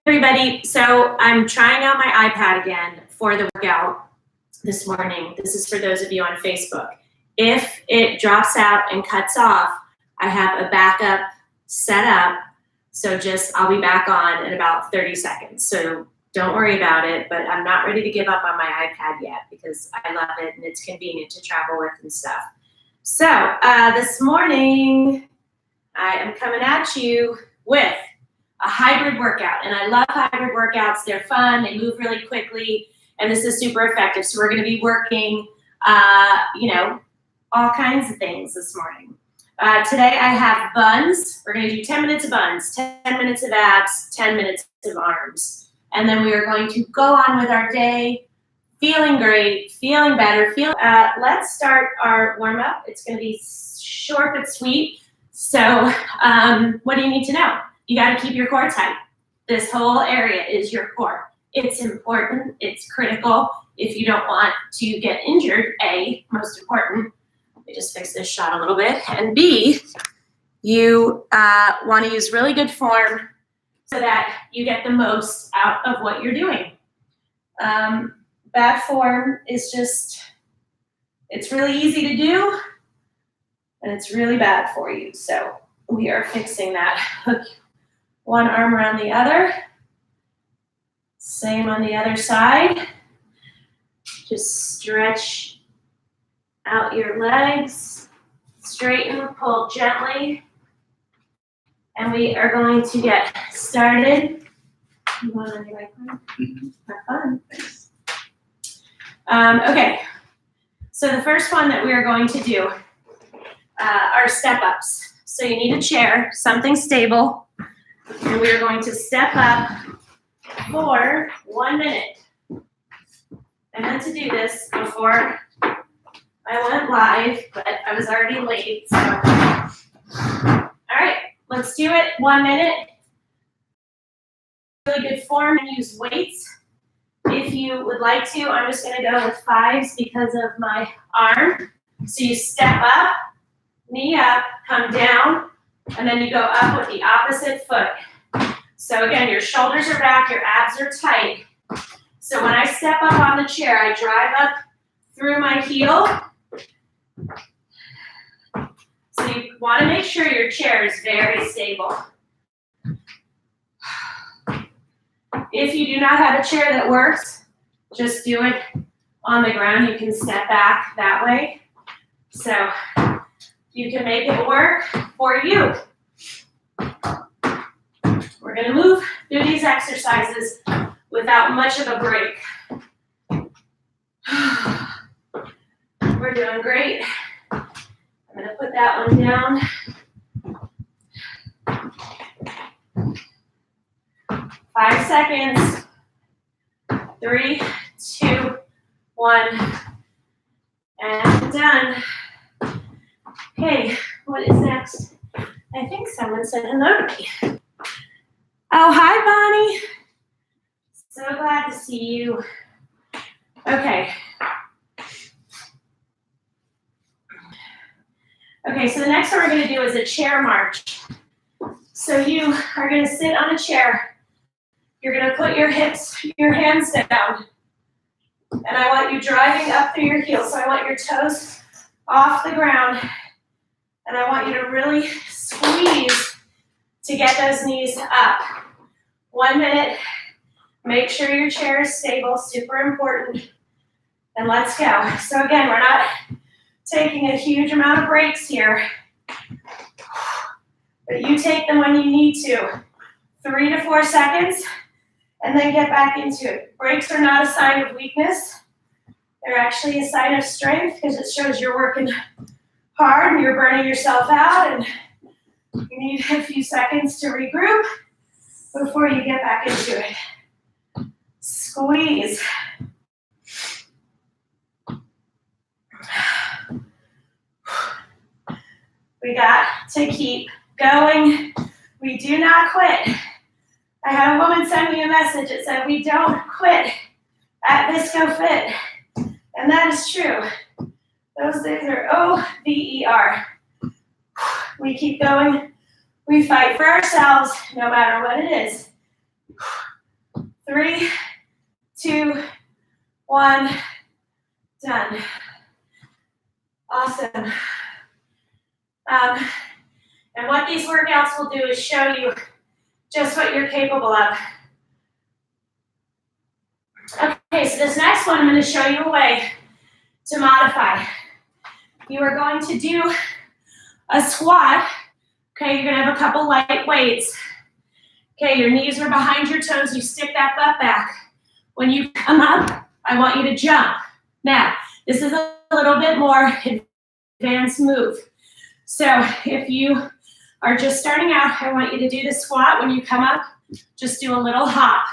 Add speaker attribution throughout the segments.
Speaker 1: Everybody, so I'm trying out my iPad again for the workout this morning. This is for those of you on Facebook. If it drops out and cuts off, I have a backup set up, so I'll be back on in about 30 seconds. So don't worry about it, but I'm not ready to give up on my iPad yet because I love it and it's convenient to travel with and stuff. So this morning, I am coming at you with a hybrid workout, and I love hybrid workouts. They're fun, they move really quickly, and this is super effective. So we're gonna be working, all kinds of things this morning. Today I have buns. We're gonna do 10 minutes of buns, 10 minutes of abs, 10 minutes of arms. And then we are going to go on with our day, feeling great, feeling better. Let's start our warm up. It's gonna be short but sweet. So what do you need to know? You got to keep your core tight. This whole area is your core. It's important. It's critical. If you don't want to get injured, A, most important, let me just fix this shot a little bit, and B, you want to use really good form so that you get the most out of what you're doing. Bad form is it's really easy to do, and it's really bad for you. So we are fixing that. One arm around the other. Same on the other side. Just stretch out your legs. Straighten, pull gently. And we are going to get started. You want on your right leg? Have fun. Okay. So the first one that we are going to do are step-ups. So you need a chair, something stable. And we are going to step up for 1 minute. I meant to do this before I went live, but I was already late. So, all right, let's do it. 1 minute. Really good form and use weights. If you would like to, I'm just going to go with 5s because of my arm. So you step up, knee up, come down. And then you go up with the opposite foot. So again, your shoulders are back, your abs are tight. So when I step up on the chair, I drive up through my heel. So you want to make sure your chair is very stable. If you do not have a chair that works, just do it on the ground. You can step back that way. So you can make it work for you. We're going to move through these exercises without much of a break. We're doing great. I'm going to put that one down. 5 seconds. 3, 2, 1, and done. Okay, what is next? I think someone said hello to me. Oh, hi, Bonnie. So glad to see you. Okay. Okay, so the next one we're going to do is a chair march. So you are going to sit on a chair. You're going to put your hands down. And I want you driving up through your heels. So I want your toes off the ground. And I want you to really squeeze to get those knees up. 1 minute. Make sure your chair is stable, super important. And let's go. So again, we're not taking a huge amount of breaks here. But you take them when you need to. 3 to 4 seconds, and then get back into it. Breaks are not a sign of weakness. They're actually a sign of strength because it shows you're working hard and you're burning yourself out, and you need a few seconds to regroup before you get back into it. Squeeze. We got to keep going. We do not quit. I had a woman send me a message that said, we don't quit at Visco Fit. And that is true. Those days are over. We keep going. We fight for ourselves no matter what it is. 3, 2, 1, done. Awesome. And what these workouts will do is show you just what you're capable of. Okay, so this next one I'm going to show you a way to modify. You are going to do a squat. Okay, you're going to have a couple light weights. Okay, your knees are behind your toes. You stick that butt back. When you come up, I want you to jump. Now, this is a little bit more advanced move. So if you are just starting out, I want you to do the squat. When you come up, just do a little hop.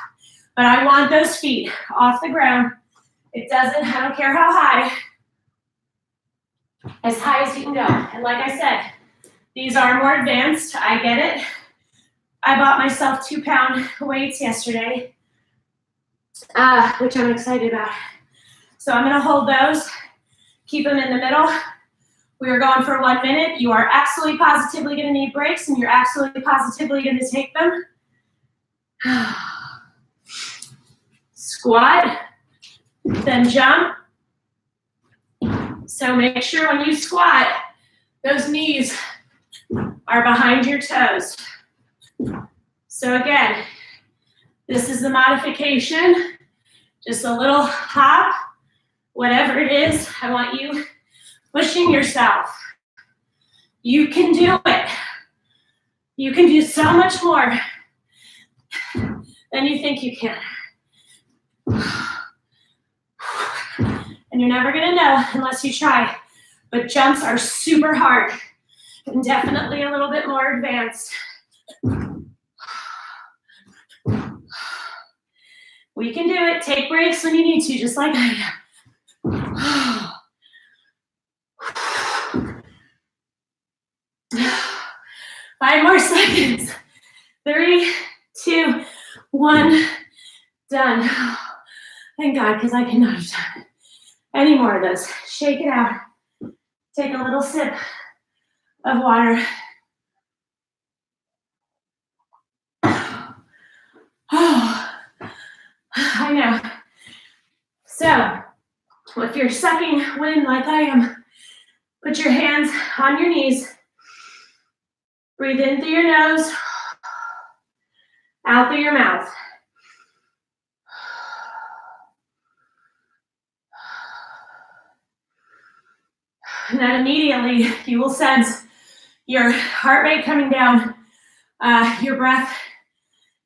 Speaker 1: But I want those feet off the ground. It doesn't, I don't care how high, as high as you can go. And like I said, these are more advanced. I get it. I bought myself 2-pound weights yesterday, which I'm excited about. So I'm going to hold those, keep them in the middle. We are going for 1 minute. You are absolutely positively going to need breaks, and you're absolutely positively going to take them. Squat, then jump. So make sure when you squat, those knees are behind your toes. So again, this is the modification. Just a little hop, whatever it is. I want you pushing yourself. You can do it. You can do so much more than you think you can. And you're never gonna know unless you try. But jumps are super hard and definitely a little bit more advanced. We can do it. Take breaks when you need to, just like I am. 5 more seconds. 3, 2, 1, done. Thank God, because I cannot have done any more of those. Shake it out. Take a little sip of water. Oh, I know. So, if you're sucking wind like I am, put your hands on your knees. Breathe in through your nose, out through your mouth. And then immediately you will sense your heart rate coming down, your breath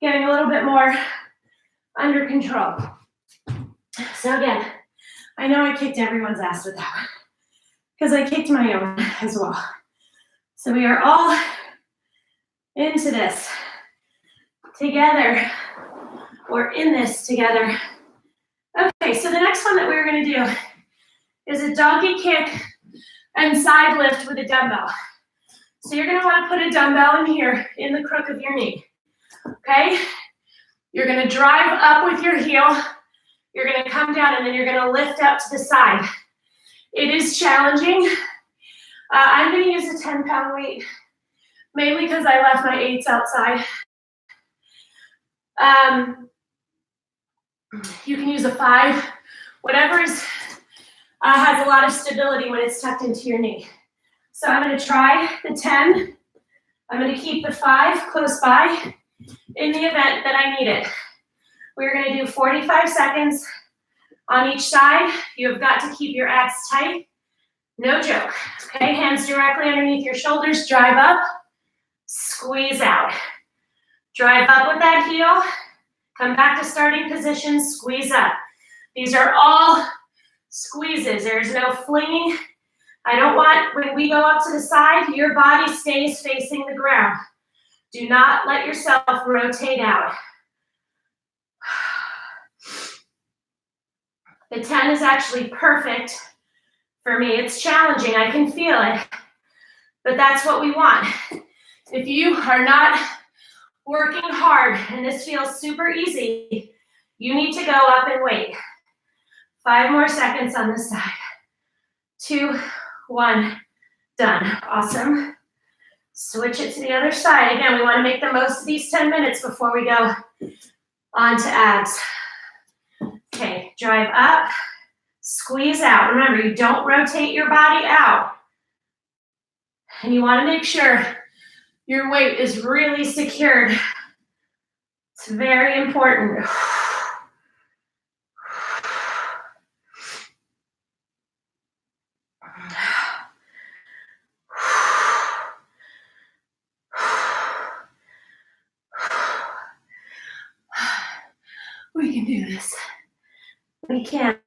Speaker 1: getting a little bit more under control. So again, I know I kicked everyone's ass with that one because I kicked my own as well. So we are all into this together. We're in this together. Okay, so the next one that we're going to do is a donkey kick and side lift with a dumbbell. So you're going to want to put a dumbbell in here in the crook of your knee. Okay? You're going to drive up with your heel. You're going to come down and then you're going to lift up to the side. It is challenging. I'm going to use a 10-pound weight, mainly because I left my 8s outside. You can use a 5, whatever is, has a lot of stability when it's tucked into your knee. So I'm going to try the 10. I'm going to keep the 5 close by in the event that I need it. We're going to do 45 seconds on each side. You have got to keep your abs tight. No joke. Okay, hands directly underneath your shoulders. Drive up, squeeze out. Drive up with that heel. Come back to starting position, squeeze up. These are all squeezes. There's no flinging. I don't want, when we go up to the side, your body stays facing the ground. Do not let yourself rotate out. The 10 is actually perfect for me. It's challenging, I can feel it, but that's what we want. If you are not working hard and this feels super easy, you need to go up and wait. 5 more seconds on this side. 2, 1, done. Awesome. Switch it to the other side. Again, we want to make the most of these 10 minutes before we go onto abs. Okay, drive up, squeeze out. Remember, you don't rotate your body out. And you want to make sure your weight is really secured. It's very important. We can do this. We can.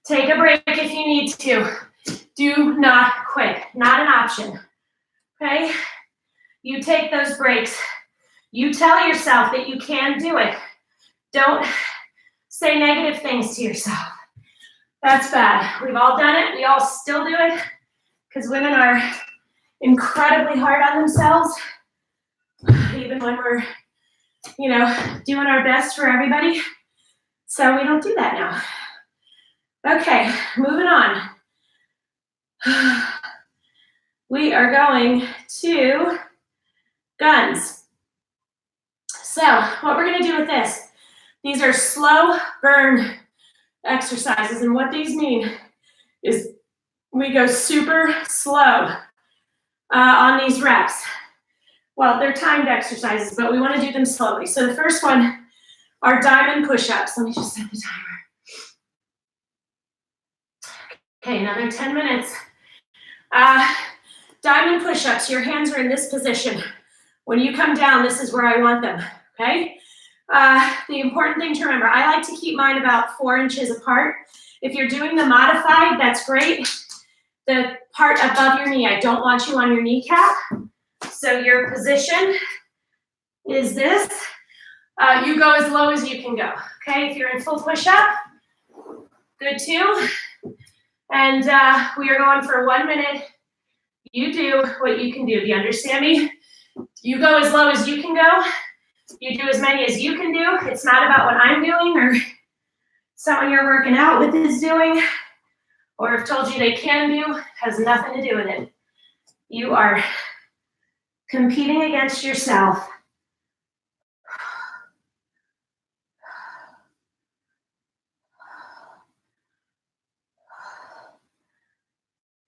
Speaker 1: Take a break if you need to. Do not quit. Not an option. Okay? You take those breaks. You tell yourself that you can do it. Don't say negative things to yourself. That's bad. We've all done it. We all still do it because women are incredibly hard on themselves, even when we're, doing our best for everybody. So we don't do that now. Okay, moving on. We are going to guns. So what we're going to do with this, these are slow burn exercises. And what these mean is we go super slow on these reps. Well, they're timed exercises, but we want to do them slowly. So the first one are diamond push-ups. Let me just set the timer. Okay, another 10 minutes. Diamond push-ups, your hands are in this position. When you come down, this is where I want them, okay? The important thing to remember, I like to keep mine about 4 inches apart. If you're doing the modified, that's great. The part above your knee, I don't want you on your kneecap. So your position is this. You go as low as you can go, okay? If you're in full push-up, good too. And we are going for 1 minute. You do what you can do. Do you understand me? You go as low as you can go. You do as many as you can do. It's not about what I'm doing or someone you're working out with is doing or have told you they can do. Has nothing to do with it. You are competing against yourself.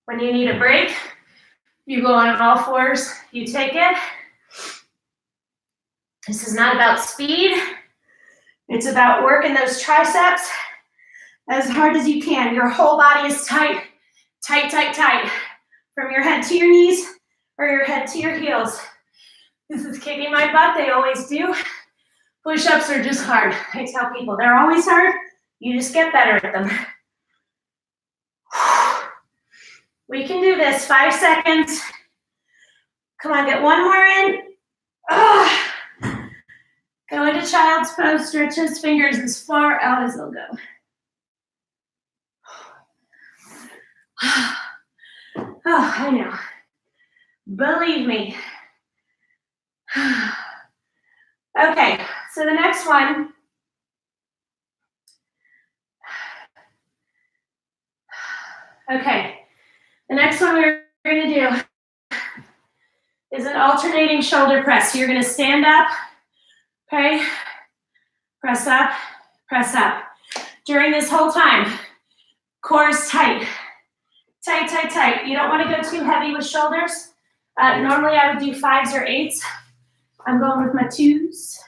Speaker 1: When you need a break, you go on all fours, you take it. This is not about speed. It's about working those triceps as hard as you can. Your whole body is tight, tight, tight, tight. From your head to your knees or your head to your heels. This is kicking my butt, they always do. Push-ups are just hard. I tell people they're always hard. You just get better at them. We can do this, 5 seconds. Come on, get one more in. Go into child's pose, stretch those fingers as far out as they'll go. Oh, I know. Believe me. Okay, so the next one. Okay, the next one we're going to do is an alternating shoulder press. So you're going to stand up, okay? Press up, press up. During this whole time, core is tight. Tight, tight, tight. You don't want to go too heavy with shoulders. Normally I would do 5s or 8s. I'm going with my 2s.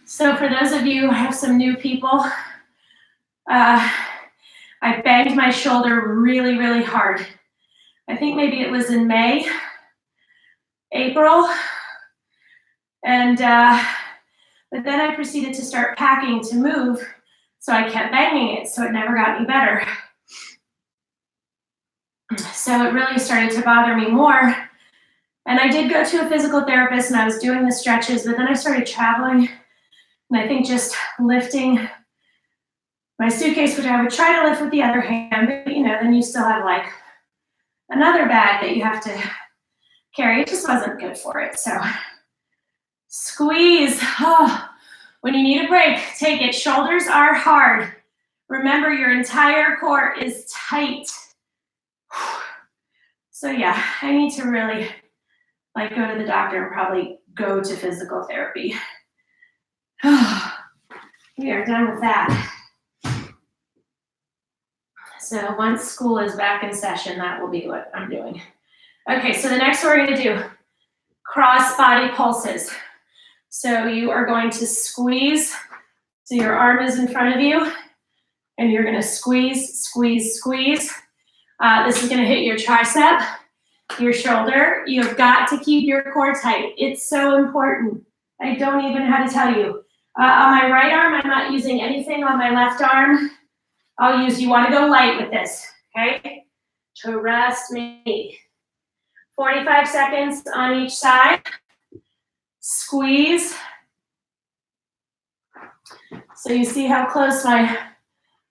Speaker 1: So for those of you who have some new people, I banged my shoulder really, really hard. I think maybe it was in May, April. And but then I proceeded to start packing to move. So I kept banging it, so it never got any better. So it really started to bother me more. And I did go to a physical therapist and I was doing the stretches, but then I started traveling. And I think just lifting my suitcase, which I would try to lift with the other hand, but then you still have like another bag that you have to carry. It just wasn't good for it. So squeeze. Oh, when you need a break, take it. Shoulders are hard. Remember, your entire core is tight. So yeah, I need to really like go to the doctor and probably go to physical therapy. We are done with that. So once school is back in session, that will be what I'm doing. Okay, so the next we're going to do cross body pulses. So you are going to squeeze. So your arm is in front of you, and you're going to squeeze, squeeze, squeeze. This is going to hit your tricep, your shoulder. You've got to keep your core tight. It's so important. I don't even know how to tell you. On my right arm, I'm not using anything. On my left arm, you want to go light with this, okay? Trust me. 45 seconds on each side. Squeeze. So you see how close my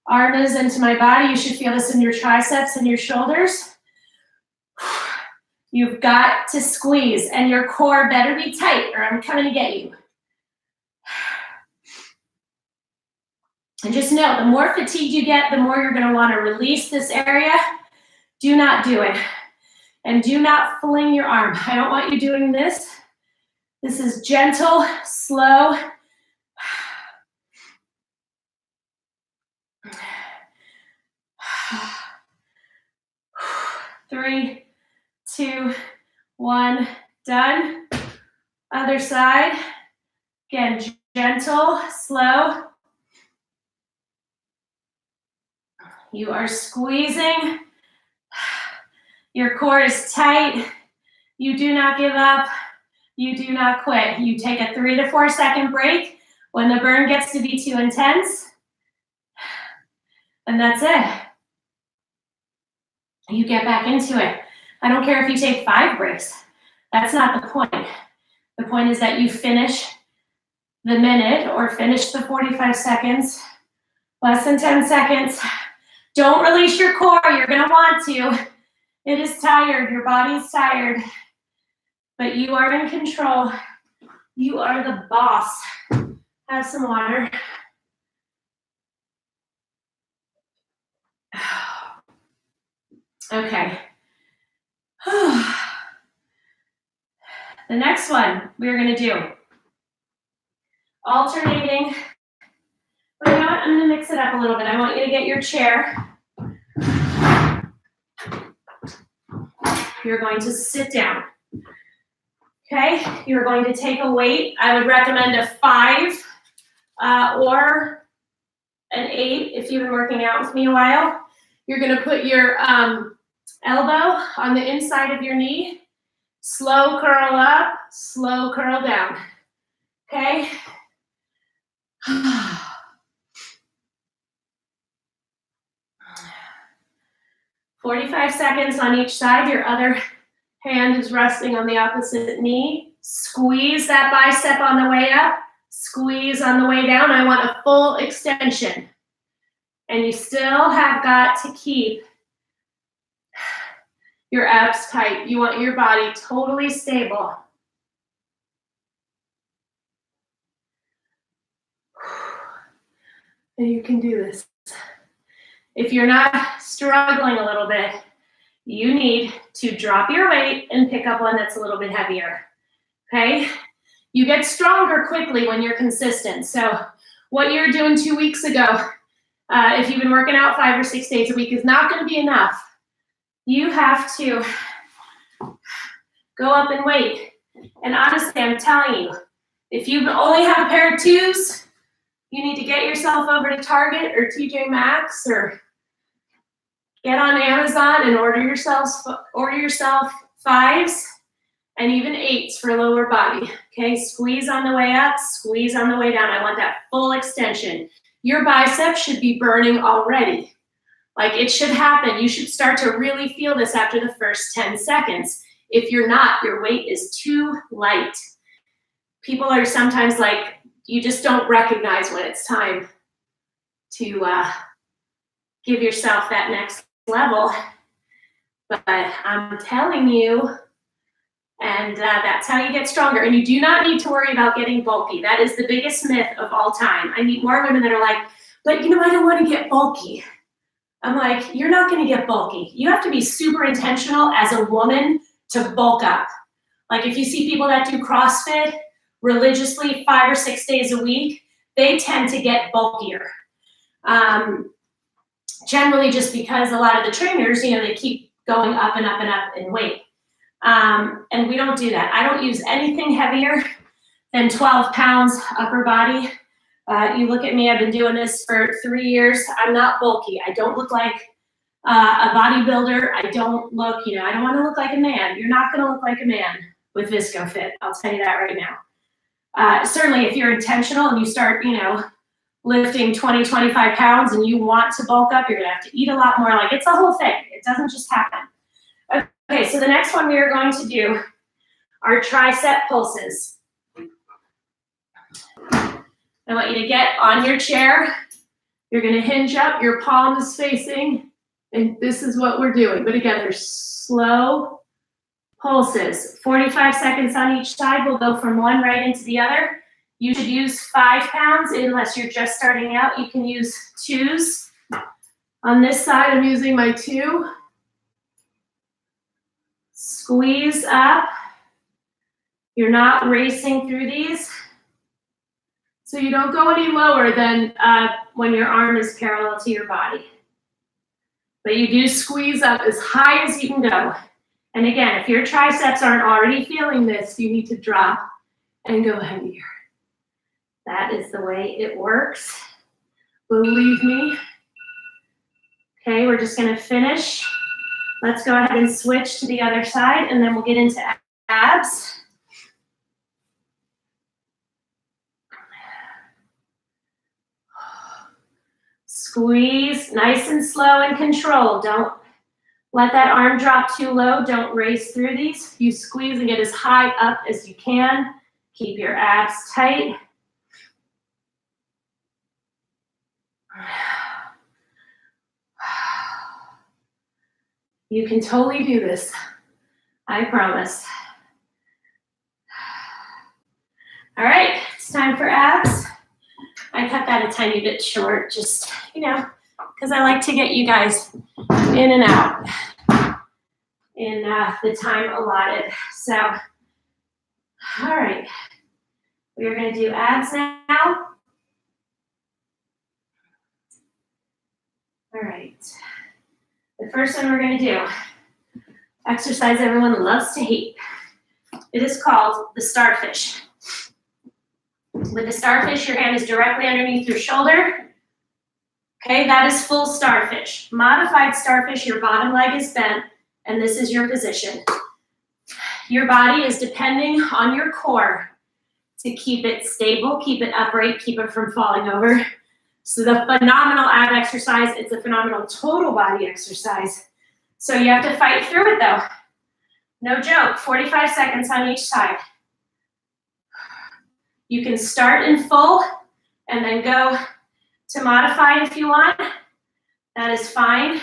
Speaker 1: arm is into my body. You should feel this in your triceps and your shoulders. You've got to squeeze, and your core better be tight or I'm coming to get you. And just know, the more fatigued you get, the more you're going to want to release this area. Do not do it. And do not fling your arm. I don't want you doing this. This is gentle, slow. Three, 2, 1, done. Other side. Again, gentle, slow. You are squeezing. Your core is tight. You do not give up. You do not quit. You take a 3 to 4 second break when the burn gets to be too intense. And that's it. You get back into it. I don't care if you take 5 breaks. That's not the point. The point is that you finish the minute or finish the 45 seconds, less than 10 seconds. Don't release your core. You're going to want to. It is tired. Your body is tired. But you are in control. You are the boss. Have some water. Okay. The next one we're going to do alternating. But you know what? I'm going to mix it up a little bit. I want you to get your chair. You're going to sit down. Okay? You're going to take a weight. I would recommend a 5 or an 8 if you've been working out with me a while. You're going to put your elbow on the inside of your knee. Slow curl up, slow curl down. Okay? 45 seconds on each side. Your other hand is resting on the opposite knee. Squeeze that bicep on the way up. Squeeze on the way down. I want a full extension. And you still have got to keep your abs tight. You want your body totally stable. And you can do this. If you're not struggling a little bit, you need to drop your weight and pick up one that's a little bit heavier, okay? You get stronger quickly when you're consistent. So what you're doing 2 weeks ago, if you've been working out 5 or 6 days a week, is not going to be enough. You have to go up in weight. And honestly, I'm telling you, if you only have a pair of 2s, you need to get yourself over to Target or TJ Maxx or get on Amazon and order yourself 5s and even 8s for lower body. Okay, squeeze on the way up, squeeze on the way down. I want that full extension. Your biceps should be burning already. Like it should happen. You should start to really feel this after the first 10 seconds. If you're not, your weight is too light. People are sometimes like, you just don't recognize when it's time to give yourself that next level. But I'm telling you, and that's how you get stronger. And you do not need to worry about getting bulky. That is the biggest myth of all time. I meet more women that are like, but you know, I don't want to get bulky. I'm like, you're not going to get bulky. You have to be super intentional as a woman to bulk up. Like if you see people that do CrossFit religiously 5 or 6 days a week, they tend to get bulkier. Generally just because a lot of the trainers, they keep going up and up and up in weight. And we don't do that. I don't use anything heavier than 12 pounds upper body. You look at me, I've been doing this for 3 years. I'm not bulky. I don't look like a bodybuilder. I don't look, I don't want to look like a man. You're not going to look like a man with ViscoFit. I'll tell you that right now. Certainly if you're intentional and you start, lifting 20, 25 pounds and you want to bulk up, you're going to have to eat a lot more. Like it's a whole thing. It doesn't just happen. Okay, so the next one we are going to do are tricep pulses. I want you to get on your chair. You're going to hinge up, your palm is facing, and this is what we're doing. But again, there's slow pulses. 45 seconds on each side. We'll go from one right into the other. You should use 5 pounds unless you're just starting out. You can use 2s. On this side, I'm using my 2. Squeeze up. You're not racing through these. So you don't go any lower than when your arm is parallel to your body. But you do squeeze up as high as you can go. And again, if your triceps aren't already feeling this, you need to drop and go heavier. That is the way it works. Believe me. Okay, we're just going to finish. Let's go ahead and switch to the other side, and then we'll get into abs. Squeeze, nice and slow and controlled. Don't let that arm drop too low. Don't race through these. You squeeze and get as high up as you can. Keep your abs tight. You can totally do this. I promise. All right, it's time for abs. I cut that a tiny bit short, just, because I like to get you guys in and out in the time allotted. So, all right, we are going to do abs now. All right. The first one we're going to do, exercise everyone loves to hate. It is called the starfish. With the starfish, your hand is directly underneath your shoulder. Okay, that is full starfish. Modified starfish, your bottom leg is bent, and this is your position. Your body is depending on your core to keep it stable, keep it upright, keep it from falling over. So the phenomenal ab exercise, it's a phenomenal total body exercise. So you have to fight through it though. No joke, 45 seconds on each side. You can start in full and then go to modified if you want. That is fine.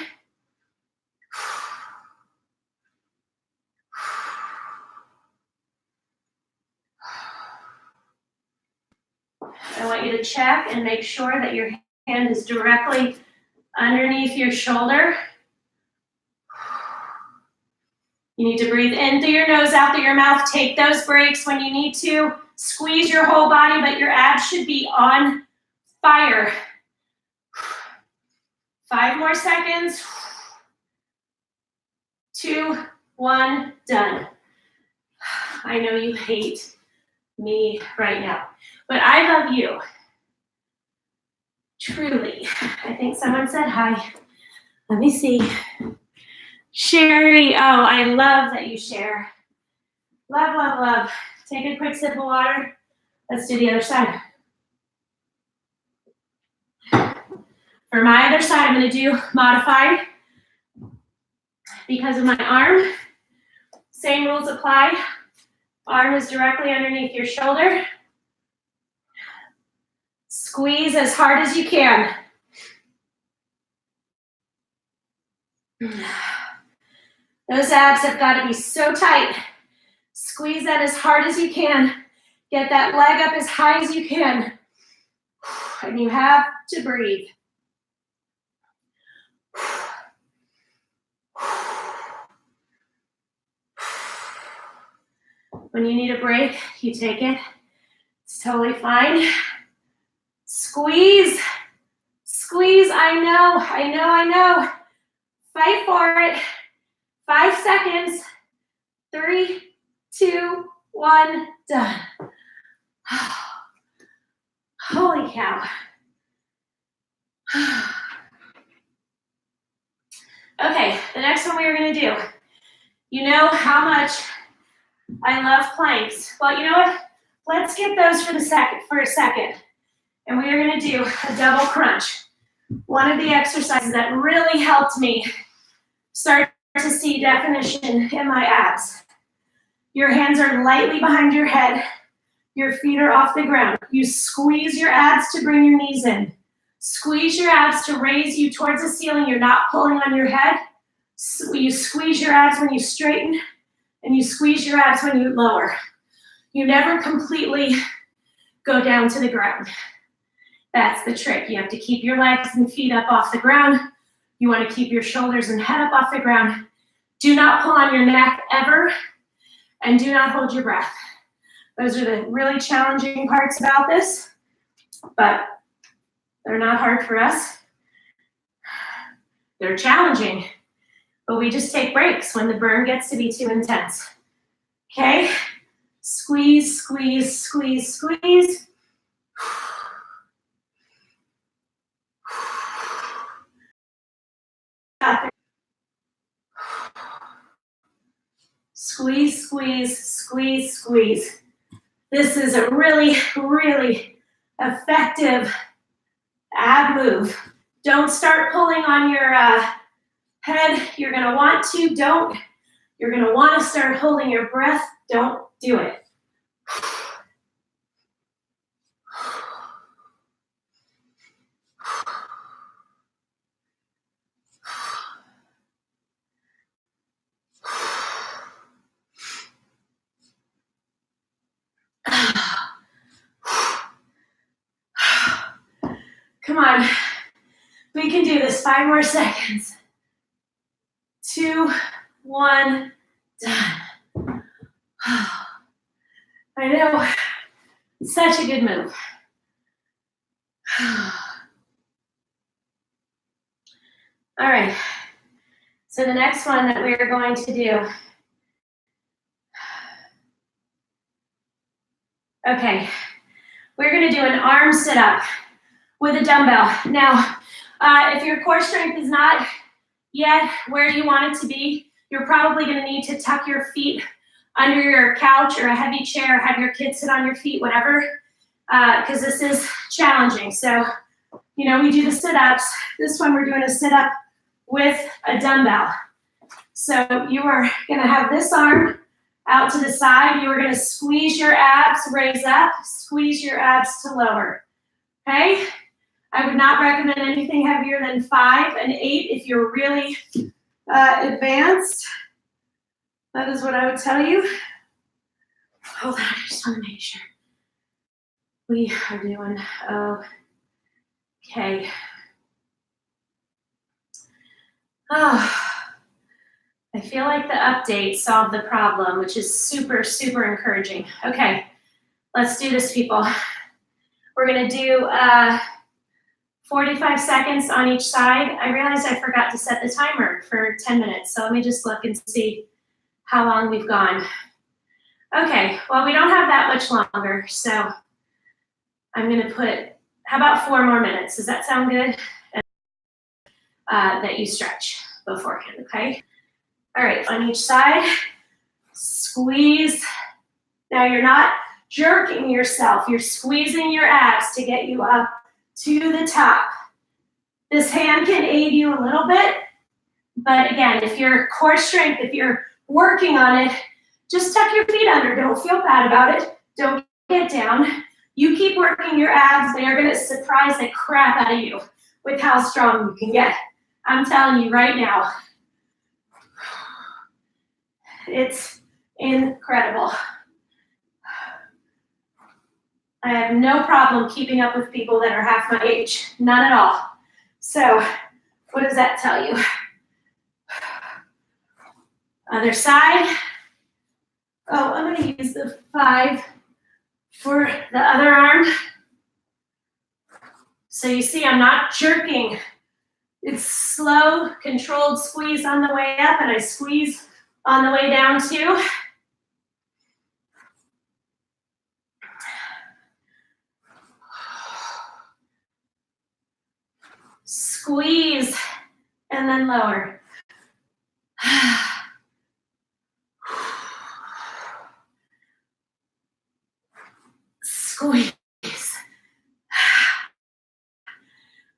Speaker 1: I want you to check and make sure that your hand is directly underneath your shoulder. You need to breathe in through your nose, out through your mouth. Take those breaks when you need to. Squeeze your whole body, but your abs should be on fire. 5 more seconds. 2, 1, done. I know you hate me right now, but I love you. Truly. I think someone said hi. Let me see. Sherry, oh, I love that you share. Love, love, love. Take a quick sip of water. Let's do the other side. For my other side, I'm going to do modified because of my arm. Same rules apply. Arm is directly underneath your shoulder. Squeeze as hard as you can. Those abs have got to be so tight. Squeeze that as hard as you can. Get that leg up as high as you can. And you have to breathe. When you need a break, you take it. It's totally fine. Squeeze. Squeeze. I know. Fight for it. 5 seconds. 3, 2, 1, done. Holy cow. Okay, the next one we are going to do. You know how much I love planks. Well, you know what? Let's get those for a second. And we are going to do a double crunch. One of the exercises that really helped me start to see definition in my abs. Your hands are lightly behind your head. Your feet are off the ground. You squeeze your abs to bring your knees in. Squeeze your abs to raise you towards the ceiling. You're not pulling on your head. You squeeze your abs when you straighten, and you squeeze your abs when you lower. You never completely go down to the ground. That's the trick. You have to keep your legs and feet up off the ground. You want to keep your shoulders and head up off the ground. Do not pull on your neck ever, and do not hold your breath. Those are the really challenging parts about this, but they're not hard for us. They're challenging, but we just take breaks when the burn gets to be too intense. Okay? Squeeze, squeeze, squeeze, squeeze. Squeeze, squeeze, squeeze, squeeze. This is a really, really effective ab move. Don't start pulling on your head. You're gonna want to, don't. You're gonna wanna start holding your breath. Don't do it. Come on. We can do this. 5 more seconds. 2, 1, done. I know. Such a good move. All right. So the next one that we are going to do. Okay. We're going to do an arm sit-up with a dumbbell. Now, if your core strength is not yet where you want it to be, you're probably going to need to tuck your feet under your couch or a heavy chair, have your kids sit on your feet, whatever, because this is challenging. So, you know, we do the sit-ups. This one we're doing a sit-up with a dumbbell. So you are going to have this arm out to the side. You are going to squeeze your abs, raise up, squeeze your abs to lower. Okay? I would not recommend anything heavier than 5 and 8 if you're really advanced. That is what I would tell you. Hold on, I just want to make sure. We are doing okay. Oh, I feel like the update solved the problem, which is super, super encouraging. Okay, let's do this, people. We're going to do 45 seconds on each side. I realized I forgot to set the timer for 10 minutes, so let me just look and see how long we've gone. Okay, well, we don't have that much longer, so I'm going to put, how about 4 more minutes? Does that sound good? That you stretch beforehand, okay? All right, on each side, squeeze. Now you're not jerking yourself, you're squeezing your abs to get you up to the top. This hand can aid you a little bit, but again, if your core strength, if you're working on it, just tuck your feet under. Don't feel bad about it. Don't get down. You keep working your abs. They are going to surprise the crap out of you with how strong you can get. I'm telling you right now. It's incredible. I have no problem keeping up with people that are half my age. None at all. So, what does that tell you? Other side. Oh, I'm I'm gonna use the 5 for the other arm. So you see I'm not jerking. It's slow, controlled squeeze on the way up, and I squeeze on the way down too. Squeeze, and then lower. Squeeze.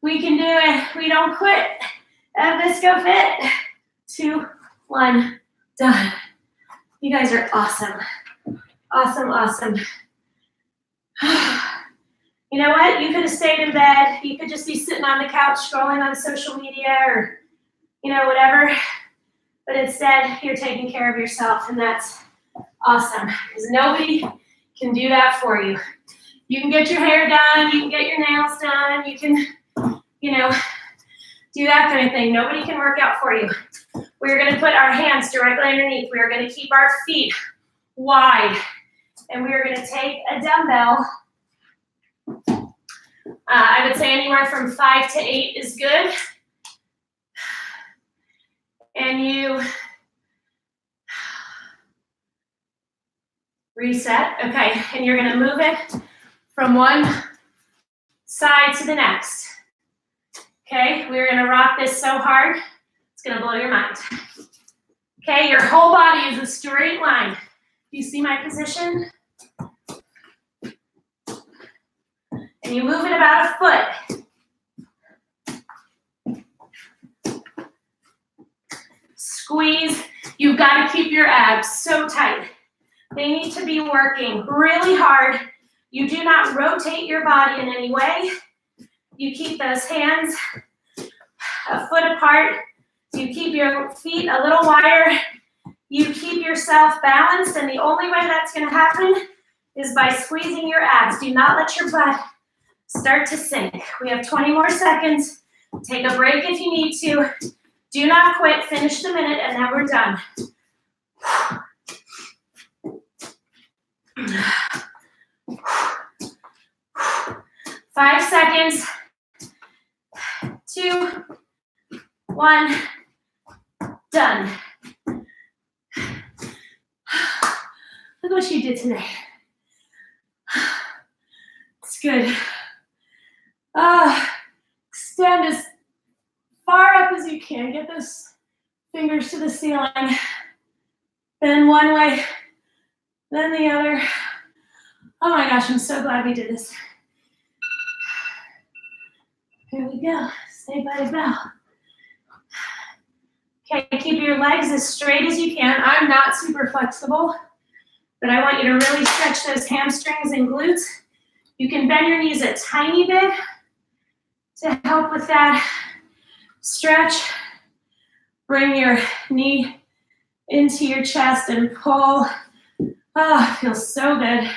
Speaker 1: We can do it. We don't quit. Visco Fit. 2, 1, done. You guys are awesome. Awesome, awesome. You know what? You could have stayed in bed. You could just be sitting on the couch scrolling on social media or, you know, whatever. But instead, you're taking care of yourself, and that's awesome because nobody can do that for you. You can get your hair done. You can get your nails done. You can, you know, do that kind of thing. Nobody can work out for you. We're going to put our hands directly underneath. We are going to keep our feet wide. And we are going to take a dumbbell. I would say anywhere from 5 to 8 is good. And you reset. Okay, and you're going to move it from one side to the next. Okay, we're going to rock this so hard, it's going to blow your mind. Okay, your whole body is a straight line. Do you see my position? And you move it about a foot. Squeeze. You've got to keep your abs so tight. They need to be working really hard. You do not rotate your body in any way. You keep those hands a foot apart. You keep your feet a little wider. You keep yourself balanced, and the only way that's going to happen is by squeezing your abs. Do not let your butt start to sink. We have 20 more seconds. Take a break if you need to. Do not quit. Finish the minute, and then we're done. 5 seconds. 2, 1, done. Look what you did today. It's good. Extend as far up as you can. Get those fingers to the ceiling. Bend one way, then the other. Oh my gosh, I'm so glad we did this. Here we go. Stay by the bell. Okay, keep your legs as straight as you can. I'm not super flexible, but I want you to really stretch those hamstrings and glutes. You can bend your knees a tiny bit to help with that stretch. Bring your knee into your chest and pull. Oh, it feels so good.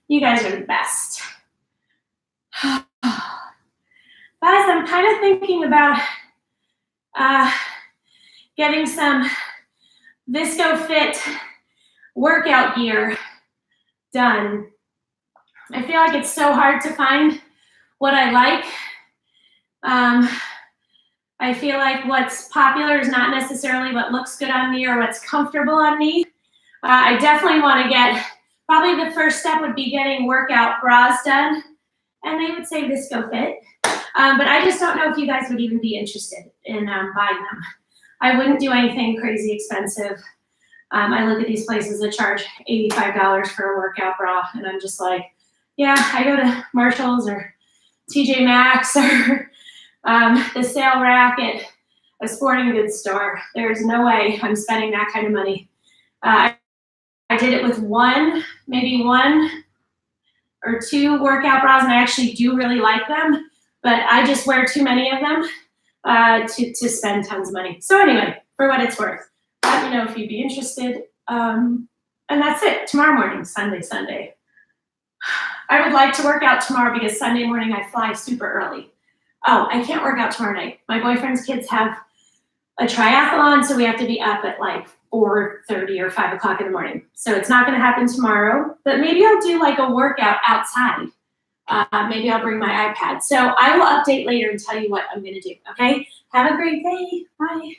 Speaker 1: You guys are the best. Guys, I'm kind of thinking about getting some Visco Fit workout gear done. I feel like it's so hard to find what I like. I feel like what's popular is not necessarily what looks good on me or what's comfortable on me. I definitely want to get, probably the first step would be getting workout bras done, and they would say Visco Fit. But I just don't know if you guys would even be interested in buying them. I wouldn't do anything crazy expensive. I look at these places that charge $85 for a workout bra, and I'm just like, yeah, I go to Marshall's or TJ Maxx or the sale rack at a sporting goods store. There's no way I'm spending that kind of money. I did it with maybe one or two workout bras, and I actually do really like them, but I just wear too many of them to spend tons of money. So anyway, for what it's worth, let me know if you'd be interested. And that's it. Tomorrow morning, Sunday. I would like to work out tomorrow because Sunday morning I fly super early. Oh, I can't work out tomorrow night. My boyfriend's kids have a triathlon, so we have to be up at like 4:30 or 5 o'clock in the morning. So it's not gonna happen tomorrow, but maybe I'll do like a workout outside. Maybe I'll bring my iPad. So I will update later and tell you what I'm gonna do, okay? Have a great day, bye.